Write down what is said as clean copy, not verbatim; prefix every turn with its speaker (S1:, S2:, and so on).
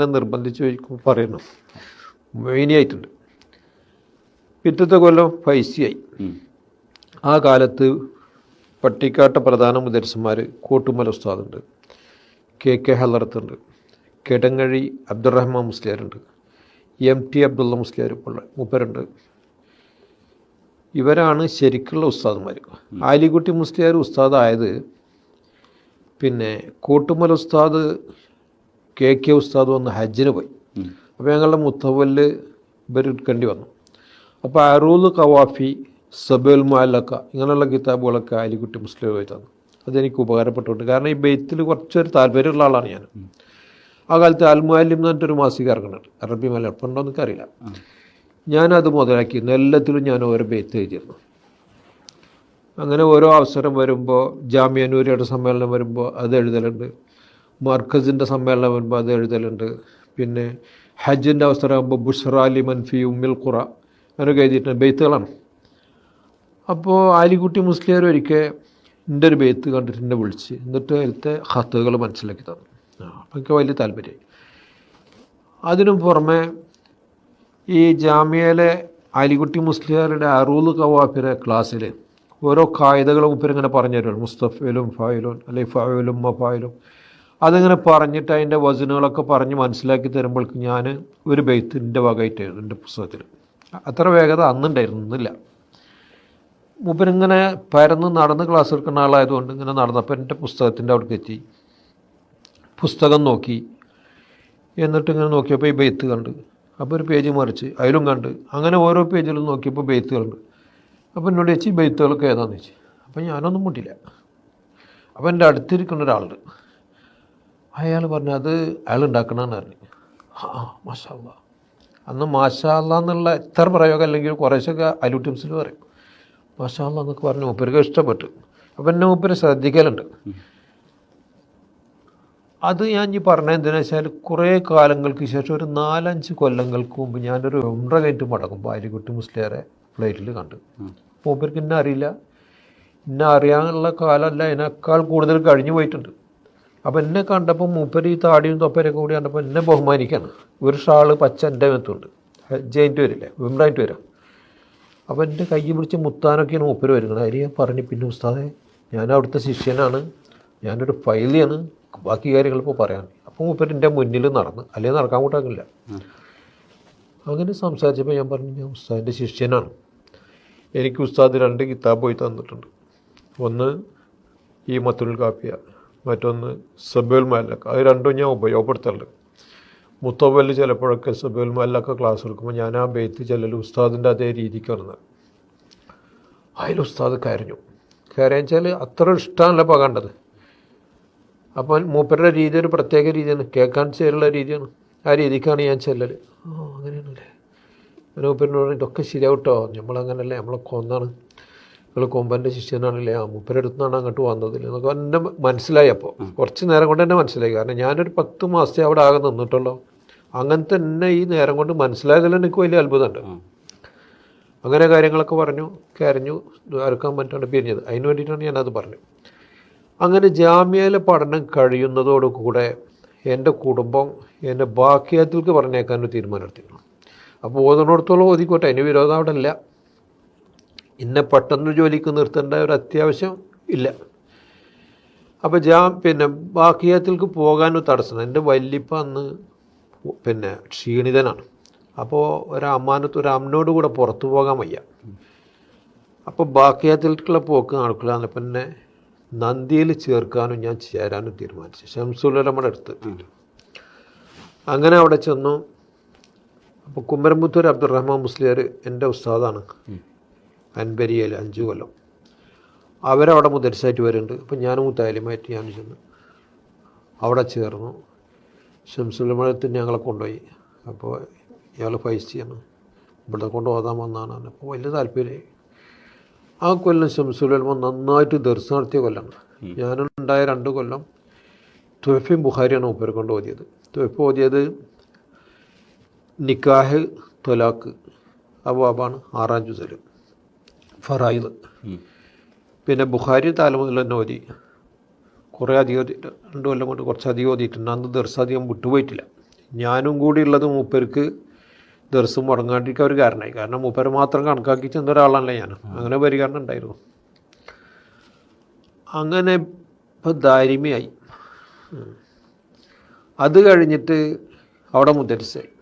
S1: നിർബന്ധിച്ച് പറയുന്നു മെയിനായിട്ടുണ്ട്. പിറ്റത്തെ കൊല്ലം ഫൈസിയായി. ആ കാലത്ത് പട്ടിക്കാട്ട പ്രധാന മുദരിസന്മാർ കോട്ടുമല ഉസ്താദുണ്ട്, കെ ഹലറത്തുണ്ട്, കിടങ്ങഴി അബ്ദുറഹ്മാൻ മുസ്ലിയാരുണ്ട്, MT അബ്ദുള്ള മുസ്ലിയാർ മൂപ്പരുണ്ട്. ഇവരാണ് ശരിക്കുള്ള ഉസ്താദന്മാർ. ആലിക്കുട്ടി മുസ്ലിയാർ ഉസ്താദായത് പിന്നെ കോട്ടുമല ഉസ്താദ് കെ ഉസ്താദ് വന്ന് ഹജ്ജിന് പോയി. അപ്പോൾ ഞങ്ങളുടെ മുത്തവല് ഇവർ എടുക്കേണ്ടി വന്നു. അപ്പോൾ അറൂൽ ഖവാഫി, സബുൽ മുഅല്ലഖ ഇങ്ങനെയുള്ള കിതാബുകളൊക്കെ ആലിക്കുട്ടി മുസ്ലിം പോയി തന്നു. അതെനിക്ക് ഉപകാരപ്പെട്ടിട്ടുണ്ട്. കാരണം ഈ ബെയ്ത്തിൽ കുറച്ചൊരു താല്പര്യമുള്ള ആളാണ് ഞാൻ. ആ കാലത്ത് അൽ മുഅല്ലിം എന്ന് പറഞ്ഞിട്ടൊരു മാസിക ഇറങ്ങുന്നുണ്ട്, അറബി മലയാളം എപ്പോൾ ഉണ്ടോ എന്നൊക്കെ അറിയില്ല. ഞാനത് മുതലാക്കിയിരുന്നു. എല്ലാത്തിലും ഞാൻ ഓരോ ബെയ്ത്ത് എഴുതിയിരുന്നു. അങ്ങനെ ഓരോ അവസരം വരുമ്പോൾ ജാമിയ നൂരിയുടെ സമ്മേളനം വരുമ്പോൾ അത് എഴുതലുണ്ട്, മർക്കസിൻ്റെ സമ്മേളനം വരുമ്പോൾ അത് എഴുതലുണ്ട്, പിന്നെ ഹജ്ജിൻ്റെ അവസരമാകുമ്പോൾ ബുഷ്റാലി മൻഫി ഉമ്മിൽ ഖുറ അങ്ങനെയൊക്കെ എഴുതിയിട്ടുണ്ട്. ബെയ്ത്തുകളാണ്. അപ്പോൾ ആലിക്കുട്ടി മുസ്ലിയാർ ഒരിക്കൽ എൻ്റെ ഒരു ബെയ്ത്ത് കണ്ടിട്ട് എന്നെ വിളിച്ച്, എന്നിട്ട് അതിലത്തെ ഖത്തുകൾ മനസ്സിലാക്കി തന്നു. അപ്പോൾ എനിക്ക് വലിയ താല്പര്യമായി. അതിനു പുറമെ ഈ ജാമ്യയിലെ ആലിക്കുട്ടി മുസ്ലിയാരുടെ അറൂൽ ഖവാഫിയുടെ ക്ലാസ്സിൽ ഓരോ കായികകളും ഇങ്ങനെ പറഞ്ഞു തരുമല്ലോ, മുസ്തഫയിലും ഫായിലും അല്ലെങ്കിൽ ഫായിലും മഫായിലും അതിങ്ങനെ പറഞ്ഞിട്ട് അതിൻ്റെ വസനുകളൊക്കെ പറഞ്ഞ് മനസ്സിലാക്കി തരുമ്പോഴേക്ക് ഞാൻ ഒരു ബെയ്ത്തിൻ്റെ വകയായിട്ടായിരുന്നു എൻ്റെ പുസ്തകത്തിൽ. അത്ര വേഗത അന്നുണ്ടായിരുന്നില്ല. മൂപ്പരിങ്ങനെ പരന്ന് നടന്ന് ക്ലാസ് എടുക്കുന്ന ആളായതുകൊണ്ട് ഇങ്ങനെ നടന്നപ്പോൾ എൻ്റെ പുസ്തകത്തിൻ്റെ അവിടേക്ക് എത്തി. പുസ്തകം നോക്കി, എന്നിട്ട് ഇങ്ങനെ നോക്കിയപ്പോൾ ഈ ബെയ്ത്ത് കണ്ട്. അപ്പോൾ ഒരു പേജ് മറിച്ച് അതിലും കണ്ട്, അങ്ങനെ ഓരോ പേജിലും നോക്കിയപ്പോൾ ബെയ്ത്തുകളുണ്ട്. അപ്പോൾ എന്നോട് ചേച്ചി ബെയ്ത്തുകളൊക്കെ ഏതാണെന്ന് ചോദിച്ചു. അപ്പോൾ ഞാനൊന്നും മുട്ടില്ല. അപ്പോൾ എൻ്റെ അടുത്തിരിക്കുന്ന ഒരാളുണ്ട്, അയാൾ പറഞ്ഞു അത് അയാൾ ഉണ്ടാക്കണമെന്ന് പറഞ്ഞു. മാഷാ അല്ലാ. അന്ന് മാഷാ അല്ലാ എന്നുള്ള എത്ര പ്രയോഗം അല്ലെങ്കിൽ കുറേശ്ശൊക്കെ അലൂട്ടിംസിൽ പറയും. മാഷാ അല്ലാ എന്നൊക്കെ പറഞ്ഞു. മൂപ്പർക്ക് ഇഷ്ടപ്പെട്ടു. അപ്പം എന്നെ മൂപ്പര് ശ്രദ്ധിക്കലുണ്ട്. അത് ഞാൻ ഈ പറഞ്ഞത് എന്തിനാ വെച്ചാൽ കുറേ കാലങ്ങൾക്ക് ശേഷം ഒരു 4-5 കൊല്ലങ്ങൾക്ക് മുമ്പ് ഞാനൊരു ഉംറ കഴിഞ്ഞിട്ട് മടങ്ങുമ്പോൾ ആലിക്കുട്ടി മുസ്ലിയാരെ ഫ്ലൈറ്റിൽ കണ്ടു. മൂപ്പർക്ക് എന്നെ അറിയില്ല, എന്നെ അറിയാനുള്ള കാലമല്ല, അതിനേക്കാൾ കൂടുതൽ കഴിഞ്ഞു പോയിട്ടുണ്ട്. അപ്പോൾ എന്നെ കണ്ടപ്പോൾ മൂപ്പര് ഈ താടിയും തൊപ്പരൊക്കെ കൂടി കണ്ടപ്പോൾ എന്നെ ബഹുമാനിക്കാണ്. ഒരു ഷാള് പച്ച എൻ്റെ മേത്തുണ്ട്. ജയിൻറ്റ് വരില്ലേ, വിമ്രായിട്ട് വരാം. അപ്പോൾ എൻ്റെ കൈ പിടിച്ച് മുത്താനൊക്കെയാണ് മൂപ്പര് വരുന്നത്. അതിൽ ഞാൻ പറഞ്ഞു, പിന്നെ ഉസ്താദേ ഞാൻ അവിടുത്തെ ശിഷ്യനാണ്, ഞാനൊരു ഫൈലിയാണ്, ബാക്കി കാര്യങ്ങൾ ഇപ്പോൾ പറയാൻ. അപ്പോൾ മൂപ്പര് എൻ്റെ മുന്നിൽ നടന്ന്, അല്ലെങ്കിൽ നടക്കാൻ കൂട്ടാക്കില്ല. അങ്ങനെ സംസാരിച്ചപ്പോൾ ഞാൻ പറഞ്ഞു, ഞാൻ ഉസ്താദിൻ്റെ ശിഷ്യനാണ്, എനിക്ക് ഉസ്താദ് 2 കിതാബ് പോയി തന്നിട്ടുണ്ട്. ഒന്ന് ഈ മത്തുൽ കാഫിയ, മറ്റൊന്ന് സബുൽ മുഅല്ലഖ. അത് രണ്ടും ഞാൻ ഉപയോഗപ്പെടുത്താറുണ്ട്. മുത്തവല് ചിലപ്പോഴൊക്കെ സബുൽ മുഅല്ലഖ ക്ലാസ് എടുക്കുമ്പോൾ ഞാൻ ആ ബെയ്ത്ത് ചെല്ലൽ ഉസ്താദിൻ്റെ അതേ രീതിക്ക് വന്നത്. അതിൽ ഉസ്താദ് കരഞ്ഞു. കരഞ്ഞാൽ അത്ര ഇഷ്ടമാണല്ലോ ഇപ്പോൾ കണ്ടത്. അപ്പം മൂപ്പരുടെ രീതി ഒരു പ്രത്യേക രീതിയാണ്, കേൾക്കാൻ ചേരുള്ള രീതിയാണ്. ആ രീതിക്കാണ് ഞാൻ ചെല്ലൽ. അങ്ങനെയാണല്ലേ. അങ്ങനെ മൂപ്പരിനോട് ഇതൊക്കെ ശരിയാവട്ടോ, നമ്മളങ്ങനല്ലേ, നമ്മളൊക്കെ ഒന്നാണ്, നിങ്ങൾ കൊമ്പൻ്റെ ശിഷ്യനാണല്ലേ, ആ മൂപ്പരെടുത്താണ് അങ്ങോട്ട് വന്നതില്ല എന്നൊക്കെ എന്നെ മനസ്സിലായി. അപ്പോൾ കുറച്ച് നേരം കൊണ്ട് തന്നെ മനസ്സിലായി. കാരണം ഞാനൊരു 10 മാസത്തെ അവിടെ ആകെ നിന്നിട്ടുള്ളൂ. അങ്ങനത്തെ എന്നെ ഈ നേരം കൊണ്ട് മനസ്സിലായതിൽ എനിക്ക് വലിയ അത്ഭുതമുണ്ട്. അങ്ങനെ കാര്യങ്ങളൊക്കെ പറഞ്ഞു, കരഞ്ഞു, ദ്വാരക്കാൻ പറ്റാണ്ട് പിരിഞ്ഞത്. അതിന് വേണ്ടിയിട്ടാണ് ഞാനത് പറഞ്ഞു. അങ്ങനെ ജാമ്യയിലെ പഠനം കഴിയുന്നതോടുകൂടെ എൻ്റെ കുടുംബം എന്നെ ബാക്കിയത്തിലേക്ക് പറഞ്ഞേക്കാനൊരു തീരുമാനമെടുത്തിരുന്നു. അപ്പോൾ ഓതുന്നിടത്തോളം ഓതിക്കോട്ടെ, അതിന് വിരോധം അവിടെ ഇല്ല. എന്നെ പെട്ടെന്ന് ജോലിക്ക് നിർത്തേണ്ട ഒരു അത്യാവശ്യം ഇല്ല. അപ്പോൾ പിന്നെ ബാക്കിയത്തിലേക്ക് പോകാനൊരു തടസ്സം. എൻ്റെ വല്യപ്പ അന്ന് പിന്നെ ക്ഷീണിതനാണ്. അപ്പോൾ ഒരു അമ്മനോട് കൂടെ പുറത്തു പോകാൻ വയ്യ. അപ്പോൾ ബാക്കിയത്തിലേക്കുള്ള പോക്ക് നടക്കില്ല. അപ്പം എന്നെ നന്ദിയിൽ ചേർക്കാനും ഞാൻ ചേരാനും തീരുമാനിച്ചു. ഷംസുലമയുടെ അടുത്ത്. അങ്ങനെ അവിടെ ചെന്നു. അപ്പോൾ കുമരമ്പത്തൂർ അബ്ദുറഹ്മാൻ മുസ്ലിയാർ എൻ്റെ ഉസ്താദാണ്, അൻപരിയയിൽ 5 കൊല്ലം. അവരവിടെ മുദരിസായിട്ട് വരുന്നുണ്ട്. അപ്പം ഞാൻ മുത്താലിമായിട്ട് ഞാൻ ചെന്നു അവിടെ ചേർന്നു. ഷംസുലമഴത്തിന് ഞങ്ങളെ കൊണ്ടുപോയി. അപ്പോൾ ഇയാൾ ഫൈസിയാണ്, ഇവിടെ കൊണ്ട് ഓതാൻ വന്നതാണ്. അപ്പോൾ വലിയ താല്പര്യമായി. ആ കൊല്ലം ഷംസുലമ നന്നായിട്ട് ദർസ് നടത്തിയ കൊല്ലമാണ്. ഞാനുണ്ടായ 2 കൊല്ലം തുഹഫയും ബുഖാരിയാണ് മൂപ്പരെ കൊണ്ട് ഓതിയത്. തുഹഫ ഓതിയത് നിക്കാഹ് തൊലാക്ക് അബാബാണ്, 6-ാം ജുസിൽ ഫറായിദ്. പിന്നെ ബുഖാരി താല മുതൽ തന്നെ ഓതി. കുറേ അധികം 2 കൊല്ലം കൊണ്ട് കുറച്ചധികം ഓതിയിട്ടുണ്ട്. അന്ന് ദർസ് അധികം വിട്ടുപോയിട്ടില്ല. ഞാനും കൂടി ഉള്ളത് മൂപ്പർക്ക് ദിവസം മുടങ്ങാണ്ടിരിക്കാൻ ഒരു കാരണമായി. കാരണം മൂപ്പരെ മാത്രം കണക്കാക്കി ചെന്ന ഒരാളല്ല ഞാൻ. അങ്ങനെ പരിഗണന ഉണ്ടായിരുന്നു. അങ്ങനെ ഇപ്പം ദാരിമിയായി. അത് കഴിഞ്ഞിട്ട് അവിടെ മുദരിസായി.